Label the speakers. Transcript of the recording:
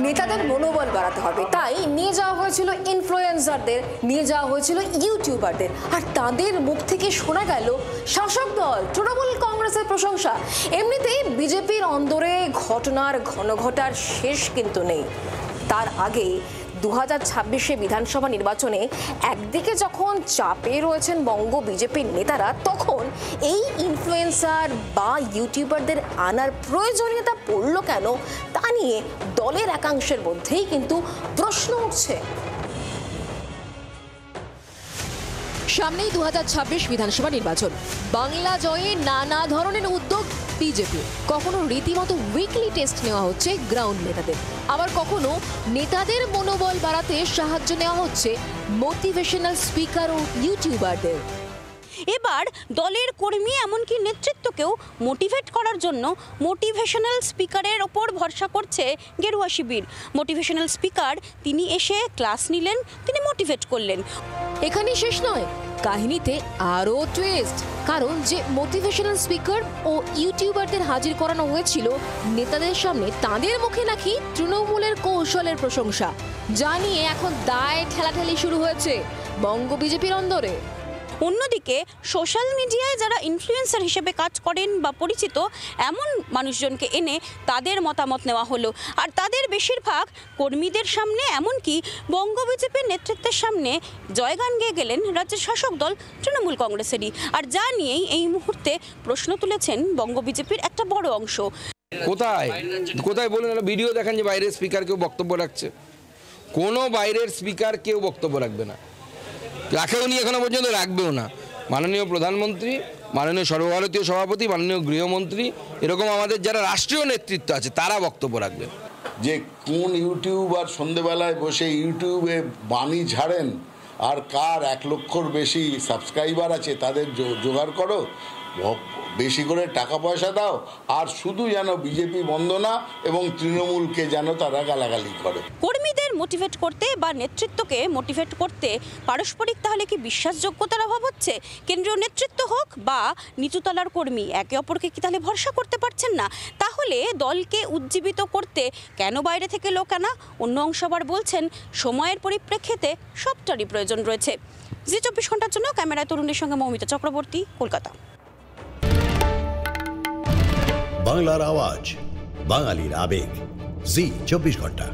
Speaker 1: নেতাদের মনোবল বাড়াতে হবে, তাই নিয়ে যাওয়া হয়েছিল ইনফ্লুয়েন্সারদের, নিয়ে যাওয়া হয়েছিল ইউটিউবারদের, আর তাদের মুখ থেকে শোনা গেল শাসক দল তৃণমূল কংগ্রেসের প্রশংসা। এমনিতেই বিজেপির অন্দরে ঘটনার ঘনঘটার শেষ কিন্তু নেই। তার আগে 2026 বিধানসভা নির্বাচনে একদিকে যখন চাপে রয়েছেন বঙ্গ বিজেপির নেতারা, তখন এই ইনফ্লুয়েন্সার বা ইউটিউবারদের আনার প্রয়োজনীয়তা পড়ল কেন তা নিয়ে দলের একাংশের মধ্যেই কিন্তু প্রশ্ন উঠছে। সামনেই 2026 বিধানসভা নির্বাচন। বাংলা জয়ে নানা ধরনের উদ্যোগ বিজেপি, কখনো রীতিমতো উইকলি টেস্ট নেওয়া হচ্ছে গ্রাউন্ড নেতাদের, আবার কখনো নেতাদের মনোবল বাড়াতে সাহায্য নেওয়া হচ্ছে মোটিভেশনাল স্পিকার ও ইউটিউবারদের।
Speaker 2: এবার দলের কর্মী এমনকি নেতৃত্বকেও মোটিভেট করার জন্য মোটিভেশনাল স্পিকারের ওপর ভরসা করছে গেরুয়া শিবির। মোটিভেশনাল স্পিকার তিনি এসে ক্লাস নিলেন, তিনি মোটিভেট করলেন।
Speaker 1: এখানেই শেষ নয়, কাহিনীতে আরও টুইস্ট, কারণ যে মোটিভেশনাল স্পিকার ও ইউটিউবারদের হাজির করানো হয়েছিল নেতাদের সামনে, তাদের মুখে নাকি তৃণমূলের কৌশলের প্রশংসা, যা নিয়ে এখন দায় ঠেলাঠেলি শুরু হয়েছে বঙ্গ বিজেপির অন্দরে।
Speaker 2: অন্যদিকে সোশ্যাল মিডিয়ায় যারা ইনফ্লুয়েন্সার হিসেবে কাজ করেন বা পরিচিত এমন মানুষজনকে এনে তাদের মতামত নেওয়া হলো, আর তাদের বেশিরভাগ কর্মীদের সামনে এমনকি বঙ্গ বিজেপির নেতৃত্বের সামনে জয়গান গেয়ে গেলেন রাজ্যের শাসক দল তৃণমূল কংগ্রেসেরই, আর যা নিয়েই এই মুহূর্তে প্রশ্ন তুলেছেন বঙ্গ বিজেপির একটা বড় অংশ।
Speaker 3: কোথায় কোথায় বলুন, ভিডিও দেখেন যে বাইরের স্পিকার কেউ বক্তব্য রাখছে? কোনো বাইরের স্পিকার কেউ বক্তব্য রাখবে না, রাখেও নি, এখনো পর্যন্ত রাখবেও না। মাননীয় প্রধানমন্ত্রী, মাননীয় সর্বভারতীয় সভাপতি, মাননীয় গৃহমন্ত্রী, এরকম আমাদের যারা রাষ্ট্রীয় নেতৃত্ব আছে তারা বক্তব্য রাখবেন।
Speaker 4: যে কোন ইউটিউবার সন্ধেবেলায় বসে ইউটিউবে বাণী ঝাড়েন আর কার 1 লক্ষর বেশি সাবস্ক্রাইবার আছে তাদের জোগাড় করো, বেশি করে টাকা পয়সা দাও, আর শুধু যেন বিজেপি বন্দনা এবং তৃণমূলকে যেন তারা গালাগালি করে।
Speaker 2: কর্মীদের মোটিভেট করতে বা নেতৃত্বকে মোটিভেট করতে পারস্পরিক তাহলে কি বিশ্বাসযোগ্যতার অভাব হচ্ছে? কেন্দ্রীয় নেতৃত্ব হোক বা নিচুতলার কর্মী একে অপরকে কি তাহলে ভরসা করতে পারছেন না? তাহলে দলকে উজ্জীবিত করতে কেন বাইরে থেকে লোক আনা? অন্য অংশ আবার বলছেন সময়ের পরিপ্রেক্ষিতে সবটারই প্রয়োজন রয়েছে। জি 24 ঘন্টার জন্য ক্যামেরায় তরুণের সঙ্গে মৌমিতা চক্রবর্তী, কলকাতা।
Speaker 5: বাংলার আওয়াজ, বাঙালির আবেগ, জি 24 ঘন্টা।